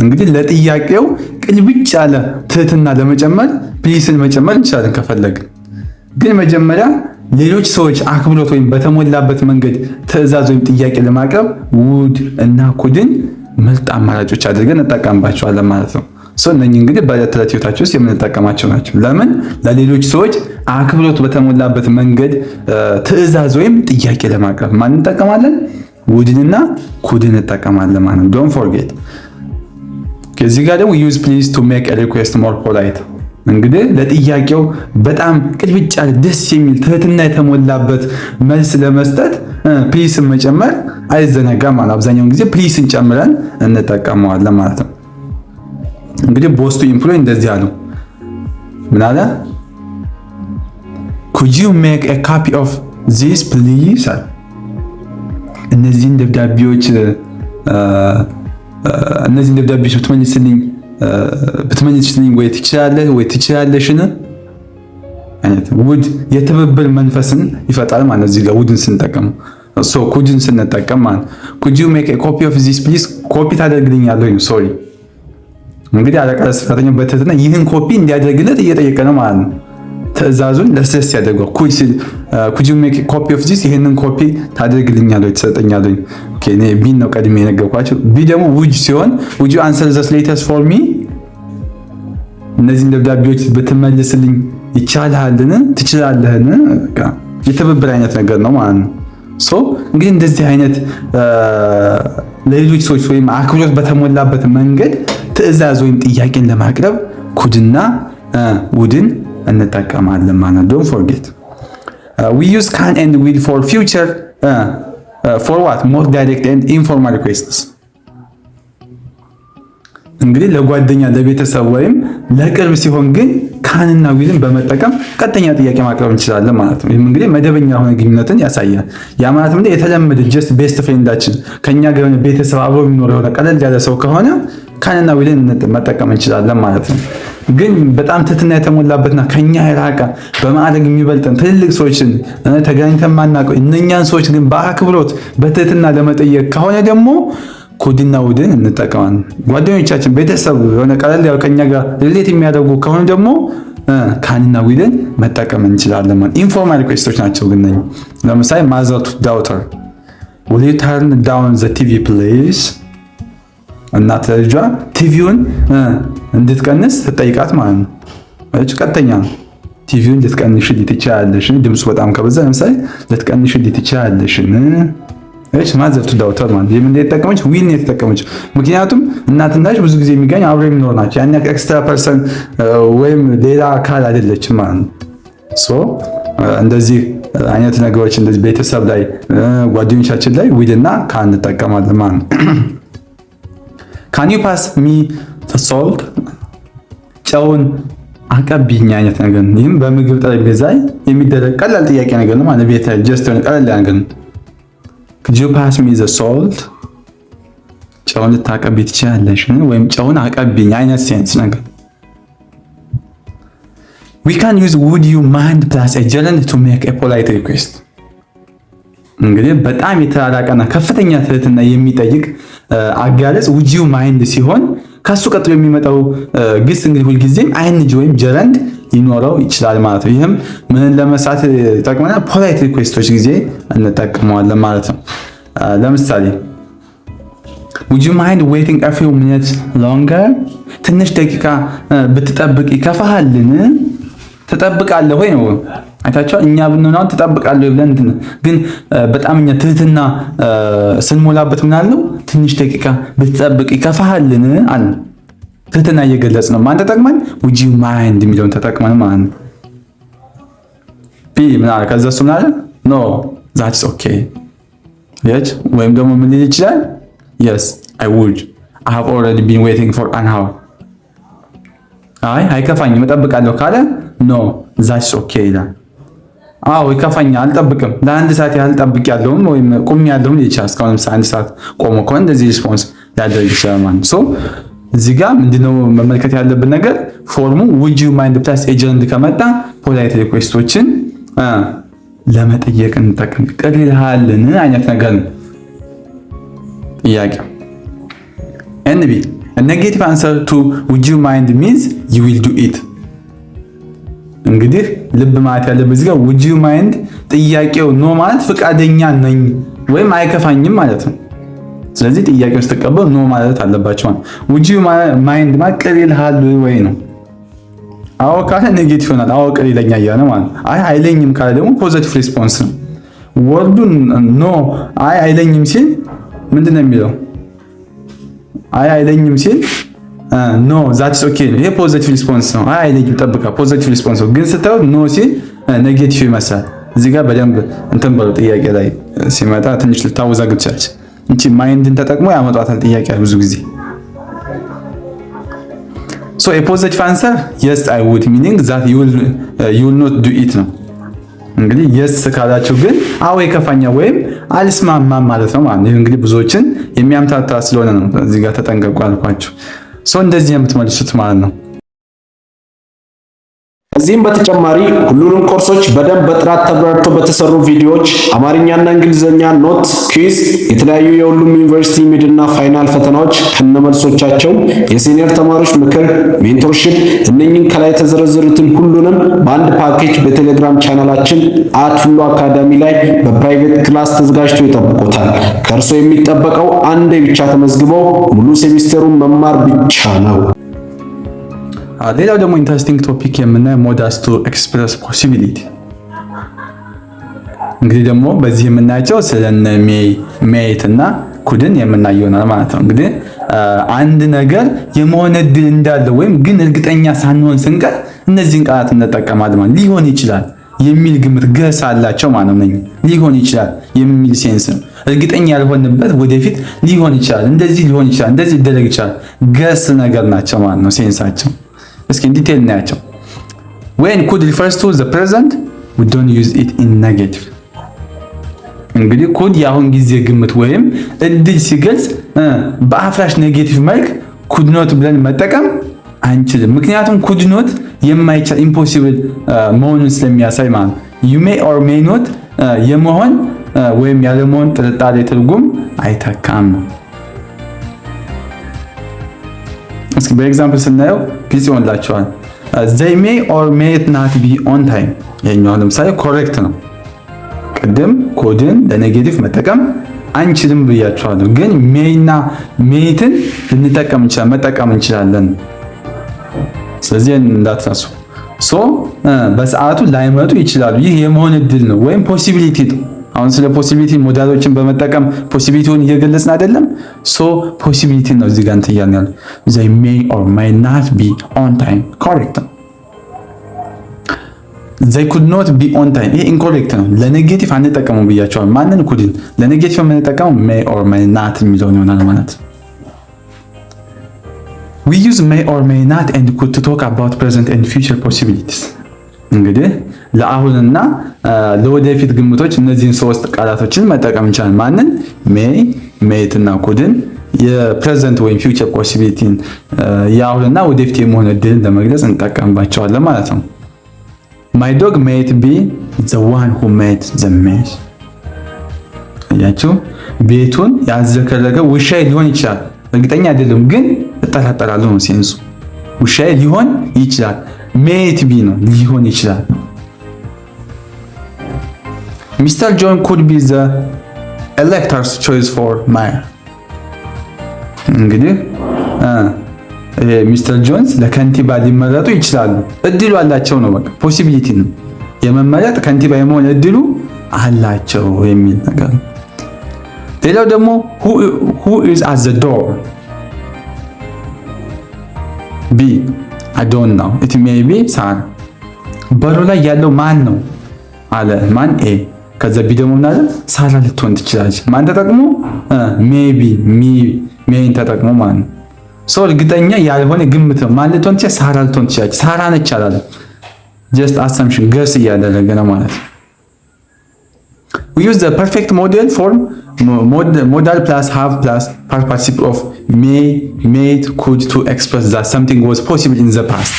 እንግዲህ ለጥያቄው ቅልብጭ ያለ ትህትና ለመጨመር ፕሊስን መጨመር እንችላለን ከፈለግን። ግን መጀመሪያ ሌሎች ሰዎች አክብሮት ወይም በተሞላበት መንገድ ትዕዛዝ ወይም ጥያቄ ለማቅረብ would እና couldን ምርጥ አማራጮች አድርገን እንጠቀምባቸዋለን ማለት ነው። ሶ እነኚህ እንግዲህ በዕለት ተዕለት ህይወታችን ውስጥ የምንጠቀማቸው ናቸው። ለምን? ለሌሎች ሰዎች አክብሮት በተሞላበት መንገድ ትዕዛዝ ወይም ጥያቄ ለማቅረብ ማን እንጠቀማለን? ውድንና ኩድን እንጠቀማለን ማለት ነው። ዶንት ፎርጌት። ከዚህ ጋር ደግሞ use please to make a request more polite እንግዲህ ለጥያቄው በጣም ቅልብጭ ያለ ደስ የሚል ትህትና የተሞላበት መልስ ለመስጠት ፕሊስን መጨመር አይዘነጋም ማለት። አብዛኛውን ጊዜ ፕሊስን ጨምረን እንጠቀመዋለን ማለት ነው። እንግዲህ ቦስ ቱ ኢምፕሎይ እንደዚህ አሉ። ምን አለ? could you make a copy of this please? እነዚህን ደብዳቤዎች ብትመልስልኝ ወይ ትችላለህ ወይ ትችላለሽን አይነት ውድ የትብብር መንፈስን ይፈጣል ማለት እዚህ ጋር ውድን ስንጠቀም ኩድን ስንጠቀም ማለት could you make a copy of this please? ኮፒ ታደርግልኛለህ ወይ? ሶሪ እንግዲህ አለቃ ለሰራተኛው በትህትና ይህን ኮፒ እንዲያደርግለት እየጠየቀ ነው ማለት ነው። ትዕዛዙን ለስለስ ያደርገው could you make a copy of this? ይህንን ኮፒ ታደርግልኛለህ ወይ ትሰጠኛለህ? ኦኬ እኔ ቢን ነው ቀድሜ የነገርኳቸው። ቢ ደግሞ ውድ ሲሆን would you answer this letters for me? እነዚህን ደብዳቤዎች ብትመልስልኝ ይቻልሃልን? ትችላለህን? በቃ የተብብር አይነት ነገር ነው ማለት ነው። እንግዲህ እንደዚህ አይነት ለሌሎች ሰዎች ወይም አክብሮት በተሞላበት መንገድ ትዕዛዝ ወይም ጥያቄን ለማቅረብ ኩድና ውድን እንጠቀማለን ማለት ነው። ዶንት ፎርጌት we use can and will for future for what more direct and informal requests። እንግዲህ ለጓደኛ ለቤተሰብ ወይም ለቅርብ ሲሆን ግን ካንና ዊልን በመጠቀም ቀጥተኛ ጥያቄ ማቅረብ እንችላለን ማለት ነው። ይህም እንግዲህ መደበኛ የሆነ ግንኙነትን ያሳያል። ያ ማለት ምንድነው? የተለመደ ጀስት ቤስት ፍሬንዳችን ከኛ ጋር የሆነ ቤተሰብ አብሮ የሚኖረው ቀለል ያለ ሰው ከሆነ ካንና ዊልን መጠቀም እንችላለን ማለት ነው። ግን በጣም ትህትና የተሞላበትና ከኛ የራቀ በማዕረግ የሚበልጠን ትልልቅ ሰዎችን ተገናኝተን ማናውቀው እነኛን ሰዎች ግን በአክብሮት በትህትና ለመጠየቅ ከሆነ ደግሞ ኩድና ውድን እንጠቀማለን። ጓደኞቻችን፣ ቤተሰብ የሆነ ቀለል ያው ከኛ ጋር ሪሌት የሚያደርጉ ከሆነ ደግሞ ካንና ዊልን መጠቀም እንችላለን ማለት። ኢንፎርማል ሪኩዌስቶች ናቸው ግን ነኝ። ለምሳሌ ማዘር ቱ ዳውተር will you turn down the TV please? እናት ለልጇ ቲቪውን እንድትቀንስ ትጠይቃት ማለት ነው። ቀጥተኛ ነው። ቲቪውን ልትቀንሽልኝ ትችያለሽ? ድምፁ በጣም ከበዛ ለምሳሌ ልትቀንሽልኝ ትችያለሽ? እሺ ማዘር ቱ ዳውተር ማለት የምን እንደተጠቀመች ዊል የተጠቀመች። ምክንያቱም እናትና ልጅ ብዙ ጊዜ የሚገኝ አብረው የሚኖር ናቸው። ያን ኤክስትራ ፐርሰን ወይም ሌላ አካል አይደለችም ማለት ነው። እንደዚህ አይነት ነገሮች እንደዚህ ቤተሰብ ላይ ጓደኞቻችን ላይ ዊልና ካን እንጠቀማለን ማለት ነው። ካን ዩ ፓስ ሚ ሶልት? ጨውን አቀብኝ አይነት ነገር ነው። ይህም በምግብ ጠረጴዛ ላይ የሚደረግ ቀላል ጥያቄ ነገር ነው ማለት ቤት ጀስት ቀላል ነገር ነው። could you pass me the salt? ጨውን ልታቀብኝ ትችያለሽ ወይም ጨውን አቀብኝ አይነት ሴንስ ነገር። we can use would you mind plus a gerund to make a polite request። እንግዲህ በጣም የተራራቀና ከፍተኛ ትህትና የሚጠይቅ አጋለጽ would you mind ሲሆን ከሱ ቀጥሎ የሚመጣው ግስ እንግዲህ ሁልጊዜም አይንጅ ወይም ጀረንድ ሊኖረው ይችላል ማለት ነው። ይህም ምን ለመስራት ይጠቅመናል? ፖላይት ሪኩዌስቶች ጊዜ እንጠቀመዋለን ማለት ነው። ለምሳሌ would you mind waiting a few minutes longer? ትንሽ ደቂቃ ብትጠብቅ ይከፋሃልን? ትጠብቃለህ ወይ ነው አይታችሁ። እኛ ብንሆን ትጠብቃለህ ብለን ግን በጣም እኛ ትህትና ስንሞላበት ምን አለው? ትንሽ ደቂቃ ብትጠብቅ ይከፋሃልን አለ። ትህትና እየገለጽ ነው። ማን ተጠቅመን? would you mind የሚለውን ተጠቅመን ማለት ነው። ቢ ምን አለ? ከዛ እሱ ምን አለ? no that's okay yes ወይም ደግሞ ምን ሊል ይችላል? yes I would I have already been waiting for an hour። አይከፋኝም እጠብቃለሁ ካለ no that's okay ይላል። አዎ ይከፋኛል አልጠብቅም፣ ለአንድ ሰዓት ያህል ጠብቄያለሁም ወይም ቆሜያለሁም ይችላል። እስካሁን ለምሳሌ አንድ ሰዓት ቆሞ ከሆነ እንደዚህ ሪስፖንስ ሊያደርግ ይችላል ማለት ነው። እዚህ ጋር ምንድነው መመልከት ያለብን ነገር? ፎርሙ would you mind plus a gerund ከመጣ ፖላይት ሪኩዌስቶችን ለመጠየቅ እንጠቀም። ቅር ይልሃልን አይነት ነገር ነው ጥያቄ። ኤንቢ a negative answer to would you mind means you will do it። እንግዲህ ልብ ማለት ያለበት እዚህ ጋር would you mind ጥያቄው ኖ ማለት ፍቃደኛ ነኝ ወይም አይከፋኝም ማለት ነው። ስለዚህ ጥያቄው ስትቀበሉ ኖ ማለት አለባችሁ ማለት would you mind ማለት ቅር ይልሃል ወይ ነው። አዎ ካለ ኔጌቲቭ ይሆናል። አዎ ቅር ይለኛል ያለ ማለት አይለኝም ካለ ደግሞ ፖዚቲቭ ሪስፖንስ ነው። ወርዱን ኖ አይለኝም ሲል ምንድነው የሚለው? አይለኝም ሲል ኖ ዛትስ ኦኬ ነው። ይሄ ፖዚቲቭ ሪስፖንስ ነው። አይ ልጅ ጠብቃ ፖዚቲቭ ሪስፖንስ ነው። ግን ስታዩት ኖ ሲል ኔጌቲቭ ይመስላል። እዚህ ጋር በደንብ እንትን በለው ጥያቄ ላይ ሲመጣ ትንሽ ልታወዛግብ ትችላለች። እንቺ ማይንድን ተጠቅሞ ያመጣታል ጥያቄ ብዙ ጊዜ። ሶ a positive answer yes I would meaning that you will not do it ነው። እንግዲህ yes ካላችሁ ግን አዎ የከፋኛ ወይም አልስማማም ማለት ነው ማለት ነው። ይሄ እንግዲህ ብዙዎችን የሚያምታታ ስለሆነ ነው እዚህ ጋር ተጠንቀቁ አልኳችሁ። ሶ እንደዚህ የምትመልሱት ማለት ነው። ከዚህም በተጨማሪ ሁሉንም ኮርሶች በደንብ በጥራት ተብራርቶ በተሰሩ ቪዲዮዎች አማርኛና እንግሊዘኛ ኖት፣ ኩዊዝ፣ የተለያዩ የሁሉም ዩኒቨርሲቲ ሚድና ፋይናል ፈተናዎች ከነመልሶቻቸው፣ የሲኒየር ተማሪዎች ምክር፣ ሜንቶርሺፕ እነኚህን ከላይ የተዘረዘሩትን ሁሉንም በአንድ ፓኬጅ በቴሌግራም ቻናላችን @ሁሉ አካዳሚ ላይ በፕራይቬት ክላስ ተዘጋጅቶ ይጠብቁታል። ከእርሶ የሚጠበቀው አንዴ ብቻ ተመዝግበው ሙሉ ሴሚስተሩን መማር ብቻ ነው። ሌላው ደግሞ ኢንተረስቲንግ ቶፒክ የምናየው ሞዳስ ቱ ኤክስፕረስ ፖሲቢሊቲ። እንግዲህ ደግሞ በዚህ የምናያቸው ስለነ ሜይት እና ኩድን የምናየው ይሆናል ማለት ነው። እንግዲህ አንድ ነገር የመሆን እድል እንዳለው ወይም ግን እርግጠኛ ሳንሆን ስንቀር እነዚህን ቃላት እንጠቀማለን ማለት ሊሆን ይችላል የሚል ግምት ገስ አላቸው ማለት ነው። ሊሆን ይችላል የሚል ሴንስ ነው። እርግጠኛ ያልሆንበት ወደፊት ሊሆን ይችላል፣ እንደዚህ ሊሆን ይችላል፣ እንደዚህ ሊደረግ ይችላል ገስ ነገር ናቸው ማለት ነው ሴንሳቸው። እስኪ ዲቴል እናያቸው። when could refers to the present we don't use it in negative። እንግዲህ could የአሁን ጊዜ ግምት ወይም እድል ሲገልጽ በአፍራሽ ኔጌቲቭ መልክ could not ብለን መጠቀም አንችልም። ምክንያቱም could not የማይቻል impossible መሆኑን ስለሚያሳይ ማለት ነው። you may or may not የመሆን ወይም ያለመሆን ጥርጣሬ ትርጉም አይተካም ነው። እስኪ በኤግዛምፕል ስናየው ግልጽ ይሆንላችኋል። they may or may not be on time የኛው ለምሳሌ ኮሬክት ነው። ቅድም ኮድን ለኔጌቲቭ መጠቀም አንችልም ብያችኋለሁ፣ ግን ሜይና ሜይትን መጠቀም እንችላለን። ስለዚህ እንዳትረሱ። በሰዓቱ ላይመጡ ይችላሉ። ይህ የመሆን እድል ነው ወይም ፖሲቢሊቲ ነው። አሁን ስለ ፖሲቢሊቲ ሞዳሎችን በመጠቀም ፖሲቢሊቲውን እየገለጽን አይደለም። ፖሲቢሊቲ ነው እዚህ ጋር እንትን እያልን ያለው they may or may not be on time correct ነው። they could not be on time ይሄ incorrect ነው። ለኔጌቲቭ አንጠቀመው ብያቸዋል። ማንን ኩድን ለኔጌቲቭ የምንጠቀመው may or may not የሚለውን ይሆናል ማለት ነው። we use may or may not and could to talk about present and future possibilities። እንግዲህ ለአሁንና ለወደፊት ግምቶች እነዚህን ሶስት ቃላቶችን መጠቀም እንችላለን። ማንን may ሜይት እና ኩድን የፕሬዘንት ወይም ፊውቸር ፖሲቢሊቲን የአሁንና ወደፊት የመሆን እድልን ለመግለጽ እንጠቀምባቸዋለን ማለት ነው። my dog might be the one who made the mess። ያችሁ ቤቱን ያዘከረገ ውሻዬ ሊሆን ይችላል። እርግጠኛ አይደለም ግን እጠራጠራለሁ ነው ሴንሱ። ውሻዬ ሊሆን ይችላል ሜይት ቢ ነው ሊሆን ይችላል። Mr. John could be the elector's choice for mayor። እንግዲህ ሚስተር ጆንስ ለከንቲባ ሊመረጡ ይችላሉ። እድሉ አላቸው ነው በቃ ፖሲቢሊቲ ነው የመመረጥ ከንቲባ የመሆን እድሉ አላቸው የሚል ነገር። ሌላው ደግሞ who is at the door B I don't know it may be ሳራ በሩ ላይ ያለው ማን ነው አለ ማን ኤ ከዛ ቢ ደግሞ ምናለ ሳራ ልትሆን ትችላለች። ማን ተጠቅሞ ሜቢ ሜይን ተጠቅሞ ማን እርግጠኛ ያልሆነ ግምት ነው። ማን ልትሆን ትችላለች? ሳራ ልትሆን ትችላለች። ሳራ ነች አላለም። ጀስት አሰምሽን ገስ እያደረገ ነው ማለት ነው። we use the perfect model form modal plus have plus past participle of may made could to express that something was possible in the past።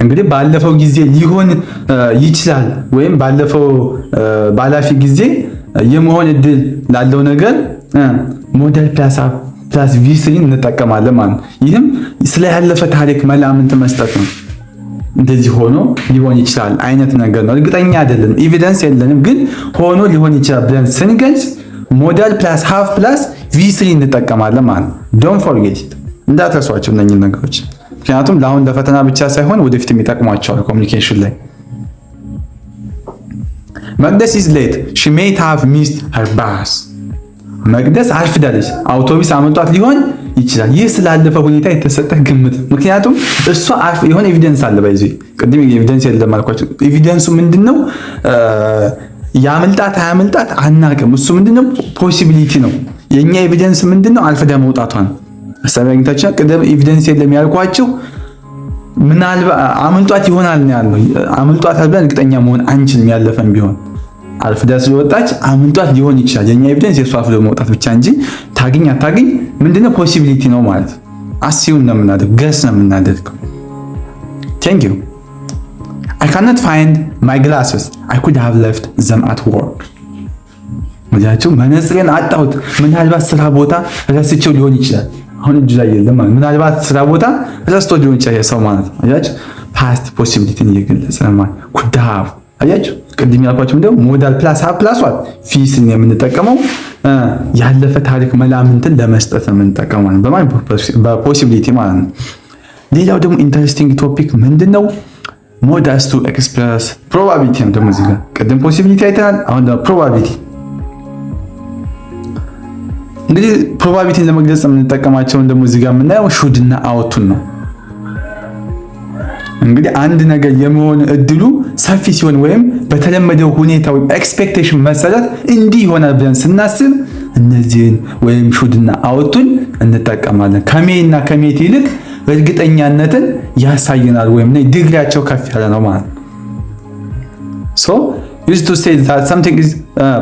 እንግዲህ ባለፈው ጊዜ ሊሆን ይችላል ወይም ባለፈው ባላፊ ጊዜ የመሆን እድል ላለው ነገር ሞዴል ፕላስ ፕላስ ቪ3 እንጠቀማለን ማለት ነው። ይህም ስለ ያለፈ ታሪክ መላምት መስጠት ነው። እንደዚህ ሆኖ ሊሆን ይችላል አይነት ነገር ነው። እርግጠኛ አይደለም ኤቪደንስ የለንም ግን ሆኖ ሊሆን ይችላል ብለን ስንገልጽ ሞዴል ፕላስ ሃቭ ፕላስ ቪ3 እንጠቀማለን ማለት ነው። ዶንት ፎርጌት ኢት እንዳትረሷቸው እነኚህ ነገሮች ምክንያቱም ለአሁን ለፈተና ብቻ ሳይሆን ወደፊት የሚጠቅሟቸዋል ኮሚኒኬሽን ላይ። መቅደስ is late she may have missed her bus። መቅደስ አርፍዳለች አውቶቡስ አመልጧት ሊሆን ይችላል። ይህ ስላለፈ ሁኔታ የተሰጠ ግምት። ምክንያቱም እሷ የሆነ ኤቪደንስ አለ። በዚህ ቅድም ኤቪደንስ የለም አልኳቸው። ኤቪደንሱ ምንድነው? ያመልጣት አያመልጣት አናቅም። እሱ ምንድነው? ፖሲቢሊቲ ነው። የኛ ኤቪደንስ ምንድነው? አልፈዳ መውጣቷን አሳቢያኝታችን ቅድም ኤቪደንስ የለም ያልኳቸው ምናልባት አመልጧት ይሆናል ነው ያለው። አመልጧት ብለን እርግጠኛ መሆን አንችልም። ያለፈን ቢሆን አልፍዳ ስለወጣች አመልጧት ሊሆን ይችላል። የኛ ኤቪደንስ የሷ አልፍዳ መውጣት ብቻ እንጂ ታገኝ አታገኝ ምንድነው? ፖሲቢሊቲ ነው ማለት አስዩም ነው የምናደርገው፣ ገስ ነው የምናደርገው። ቴንክ ዩ I cannot find my glasses. I could have left them at work. ወዲያቸው መነጽሬን አጣሁት። ምናልባት ስራ ቦታ ረስቼው ሊሆን ይችላል። አሁን እጅ ላይ የለም ማለት ምናልባት ስራ ቦታ ረስቶ ሊሆን ይችላል ሰው ማለት ነው። አያችሁ ፓስት ፖሲቢሊቲን እየገለጸ ማለት could have። አያችሁ ቅድም ያልኳችሁ እንደው ሞዳል ፕላስ have ፕላስ ዋት ፊስን የምንጠቀመው ያለፈ ታሪክ መላምንትን ለመስጠት ነው የምንጠቀመው ማለት በፖሲቢሊቲ ማለት ነው። ሌላው ደግሞ ኢንተረስቲንግ ቶፒክ ምንድነው? ሞዳስ ቱ ኤክስፕረስ ፕሮባቢሊቲ ነው። ደግሞ እዚህ ጋር ቅድም ፖሲቢሊቲ አይተናል። አሁን ደግሞ ፕሮባቢሊቲ እንግዲህ ፕሮባቢሊቲን ለመግለጽ የምንጠቀማቸውን ደግሞ እዚህ ጋር የምናየው ሹድ እና አውቱን ነው። እንግዲህ አንድ ነገር የመሆን እድሉ ሰፊ ሲሆን ወይም በተለመደው ሁኔታ ወይም ኤክስፔክቴሽን መሰረት እንዲህ ይሆናል ብለን ስናስብ እነዚህን ወይም ሹድ እና አውቱን እንጠቀማለን። ከሜይ እና ከሜት ይልቅ እርግጠኛነትን ያሳየናል ወይም ዲግሪያቸው ከፍ ያለ ነው ማለት ነው። so used to say that something is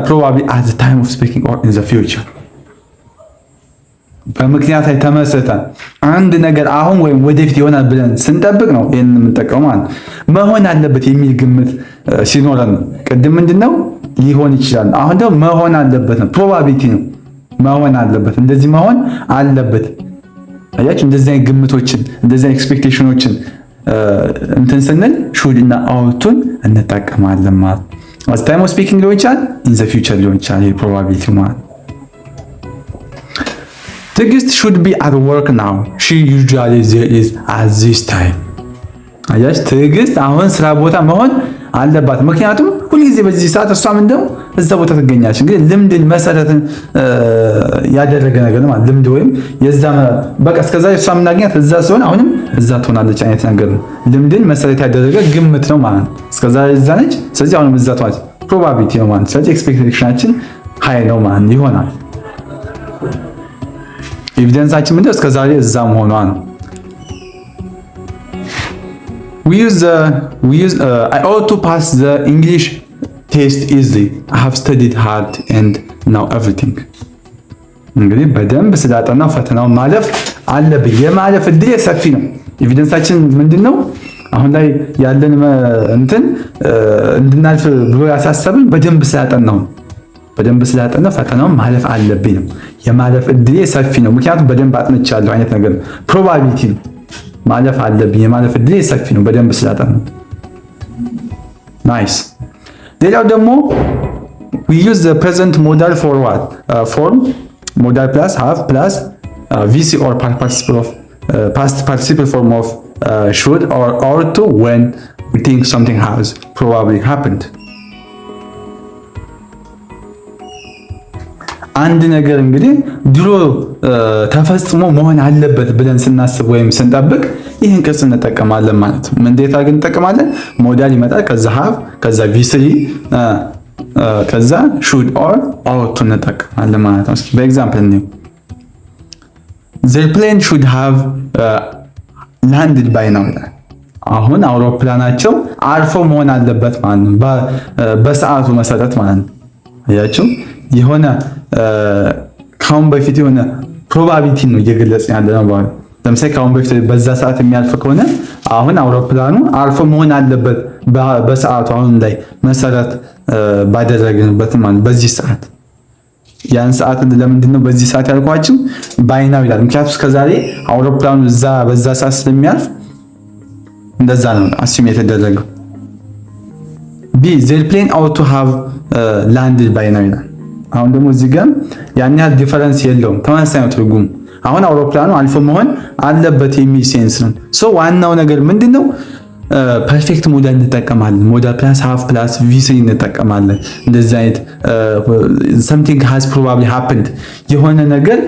probably at the time of speaking or in the future በምክንያት ላይ ተመስርተን አንድ ነገር አሁን ወይም ወደፊት ይሆናል ብለን ስንጠብቅ ነው ይሄን የምንጠቀመው ማለት ነው። መሆን አለበት የሚል ግምት ሲኖረን ነው። ቅድም ምንድነው ሊሆን ይችላል፣ አሁን ደግሞ መሆን አለበት ነው። ፕሮባቢሊቲ ነው መሆን አለበት፣ እንደዚህ መሆን አለበት። አያችሁ እንደዚህ አይነት ግምቶችን እንደዚህ አይነት ኤክስፔክቴሽኖችን እንትን ስንል ሹድ እና አውቱን እንጠቀማለን ማለት ነው። at time of speaking ሊሆን ይችላል፣ in the future ሊሆን ይችላል። ይሄ ፕሮባቢሊቲ ማለት ትዕግስት should be at work now she usually there is at this time። አያችሁ ትዕግስት አሁን ስራ ቦታ መሆን አለባት፣ ምክንያቱም ሁልጊዜ በዚህ ሰዓት እሷ ምንድነው እዛ ቦታ ትገኛለች። እንግዲህ ልምድን መሰረትን ያደረገ ነገር ነው ማለት ልምድ ወይም የዛ በቃ እስከዛ እሷ የምናገኛት እዛ ሲሆን አሁንም እዛ ትሆናለች አይነት ነገር ነው። ልምድን መሰረት ያደረገ ግምት ነው ማለት ነው። እስከዛ እዛ ነች፣ ስለዚህ አሁንም እዛ ትሆናለች። ፕሮባቢሊቲ ነው ማለት ስለዚህ ኤክስፔክቴሽናችን ሃይ ነው ማለት ይሆናል። ኤቪደንሳችን ምንድነው እስከዛሬ እዛ መሆኗ ነው። I ought to pass the English test easily. I have studied hard and know everything. እንግዲህ በደንብ ስላጠናው ፈተናውን ማለፍ አለብኝ። የማለፍ እድል ሰፊ ነው። ኤቪደንሳችን ምንድነው? አሁን ላይ ያለን እንትን እንድናልፍ ብሎ ያሳሰብን በደንብ ስላጠናው ፈተናውን ማለፍ አለብኝ ነው። የማለፍ እድል ሰፊ ነው፣ ምክንያቱም በደንብ አጥንቻለሁ አይነት ነገር ነው። ፕሮባቢሊቲ ነው ማለፍ አለብኝ። የማለፍ እድል ሰፊ ነው በደንብ ስላጠናው። ናይስ። ሌላው ደግሞ we use the present modal for what form modal plus have plus VC or past participle form of should or ought to when we think something has probably happened. አንድ ነገር እንግዲህ ድሮ ተፈጽሞ መሆን አለበት ብለን ስናስብ ወይም ስንጠብቅ ይህን ቅርጽ እንጠቀማለን ማለት ነው። እንዴት አድርገን እንጠቀማለን? ሞዳል ይመጣል፣ ከዛ have፣ ከዛ V3፣ ከዛ should or ought to እንጠቀማለን ማለት ነው። እስኪ በኤግዛምፕል ነው their plane should have landed by now። አሁን አውሮፕላናቸው አርፎ መሆን አለበት ማለት ነው፣ በሰዓቱ መሰረት ማለት ነው። አያችሁ የሆነ ካሁን በፊት የሆነ ፕሮባቢሊቲ ነው እየገለጽን ያለ ነው ማለት ለምሳሌ ካሁን በፊት በዛ ሰዓት የሚያልፍ ከሆነ አሁን አውሮፕላኑ አርፎ መሆን አለበት በሰዓቱ አሁን ላይ መሰረት ባደረግንበት ማለት በዚህ ሰዓት ያን ሰዓት ለምንድን ነው በዚህ ሰዓት ያልኳችሁ ባይናው ይላል። ምክንያቱም እስከዛሬ አውሮፕላኑ በዛ ሰዓት ስለሚያልፍ እንደዛ ነው አስዩም የተደረገው። ቢ their plane ought to have landed by now ይላል። አሁን ደግሞ እዚህ ጋር ያን ያህል ዲፈረንስ የለውም፣ ተመሳሳይ ነው ትርጉሙ። አሁን አውሮፕላኑ አልፎ መሆን አለበት የሚል ሴንስ ነው። ሶ ዋናው ነገር ምንድነው? ፐርፌክት ሞዳል እንጠቀማለን። ሞዳል ፕላስ ሃቭ ፕላስ ቪ3 እንጠቀማለን። እንደዚህ አይነት something has probably happened የሆነ ነገር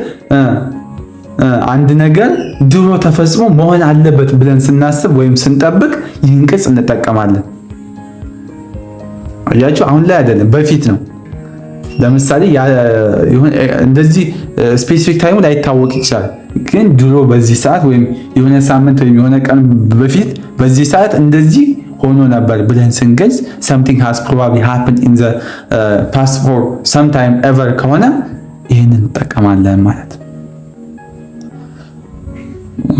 አንድ ነገር ድሮ ተፈጽሞ መሆን አለበት ብለን ስናስብ ወይም ስንጠብቅ ይህን ቅጽ እንጠቀማለን። አያችሁ አሁን ላይ አይደለም በፊት ነው። ለምሳሌ እንደዚህ ስፔሲፊክ ታይሙ ላይታወቅ ይችላል፣ ግን ድሮ በዚህ ሰዓት ወይም የሆነ ሳምንት ወይም የሆነ ቀን በፊት በዚህ ሰዓት እንደዚህ ሆኖ ነበር ብለን ስንገልጽ something has probably happened in the past for some time ever ከሆነ ይህንን እንጠቀማለን ማለት ነው።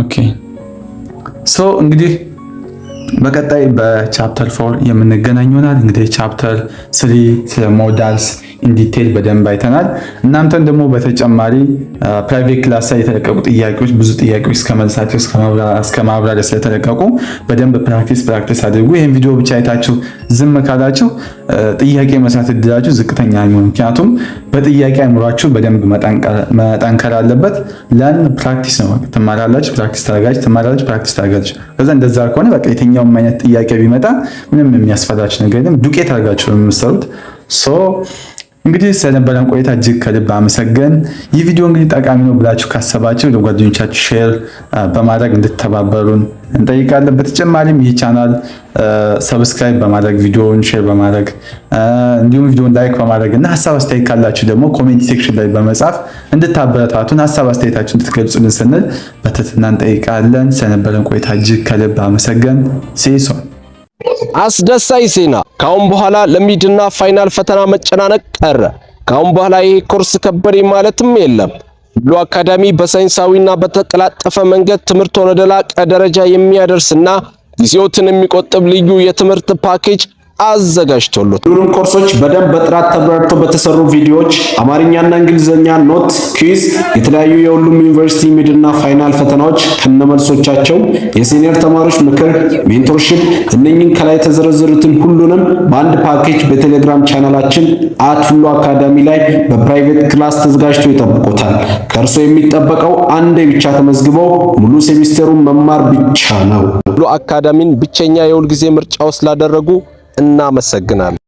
ኦኬ ሶ እንግዲህ በቀጣይ በቻፕተር 4 የምንገናኝ ይሆናል። እንግዲህ ቻፕተር 3 ስለ ሞዳልስ ኢን ዲቴል በደንብ አይተናል። እናንተም ደግሞ በተጨማሪ ፕራይቬት ክላስ ላይ የተለቀቁ ጥያቄዎች ብዙ ጥያቄዎች እስከመልሳቸው እስከ ማብራሪያ ስለተለቀቁ በደንብ ፕራክቲስ አድርጉ። ይሄን ቪዲዮ ብቻ አይታችሁ ዝም ካላችሁ ጥያቄ መስራት እድላችሁ ዝቅተኛ ነው። ምክንያቱም በጥያቄ አይምሯችሁ በደንብ መጠንከር አለበት። ለን ፕራክቲስ ነው። ትማራላችሁ፣ ፕራክቲስ ታደርጋላችሁ፣ ትማራላችሁ፣ ፕራክቲስ ታደርጋላችሁ። ከዛ እንደዛ ከሆነ በቃ የትኛውም አይነት ጥያቄ ቢመጣ ምንም የሚያስፈራችሁ ነገር የለም። ዱቄት አድርጋችሁ ነው የምትሰሩት። እንግዲህ ስለነበረን ቆይታ እጅግ ከልብ አመሰገን። ይህ ቪዲዮ እንግዲህ ጠቃሚ ነው ብላችሁ ካሰባችሁ ለጓደኞቻችሁ ሼር በማድረግ እንድትተባበሩን እንጠይቃለን። በተጨማሪም ይህ ቻናል ሰብስክራይብ በማድረግ ቪዲዮውን ሼር በማድረግ እንዲሁም ቪዲዮውን ላይክ በማድረግ እና ሀሳብ አስተያየት ካላችሁ ደግሞ ኮሜንት ሴክሽን ላይ በመጻፍ እንድታበረታቱን ሀሳብ አስተያየታችሁን እንድትገልጹልን ስንል በትህትና እንጠይቃለን። ስለነበረን ቆይታ እጅግ ከልብ አመሰገን። ሴሶን አስደሳች ዜና! ካሁን በኋላ ለሚድና ፋይናል ፈተና መጨናነቅ ቀረ። ካሁን በኋላ ይሄ ኮርስ ከበደ ማለትም የለም። ብሉ አካዳሚ በሳይንሳዊና በተቀላጠፈ መንገድ ትምህርትን ወደ ላቀ ደረጃ የሚያደርስና ጊዜዎትን የሚቆጥብ ልዩ የትምህርት ፓኬጅ አዘጋጅቶሎት ሁሉም ኮርሶች በደንብ በጥራት ተብራርተው በተሰሩ ቪዲዮዎች አማርኛና እንግሊዘኛ ኖት፣ ኩዊዝ፣ የተለያዩ የሁሉም ዩኒቨርሲቲ ሚድና ፋይናል ፈተናዎች ከነመልሶቻቸው፣ የሲኒየር ተማሪዎች ምክር፣ ሜንቶርሺፕ እነኚህን ከላይ የተዘረዘሩትን ሁሉንም በአንድ ፓኬጅ በቴሌግራም ቻናላችን @ሁሉ አካዳሚ ላይ በፕራይቬት ክላስ ተዘጋጅቶ ይጠብቁታል። ከእርሶ የሚጠበቀው አንዴ ብቻ ተመዝግበው ሙሉ ሴሚስተሩን መማር ብቻ ነው። ሁሉ አካዳሚን ብቸኛ የሁል ጊዜ ምርጫው ስላደረጉ እናመሰግናለን።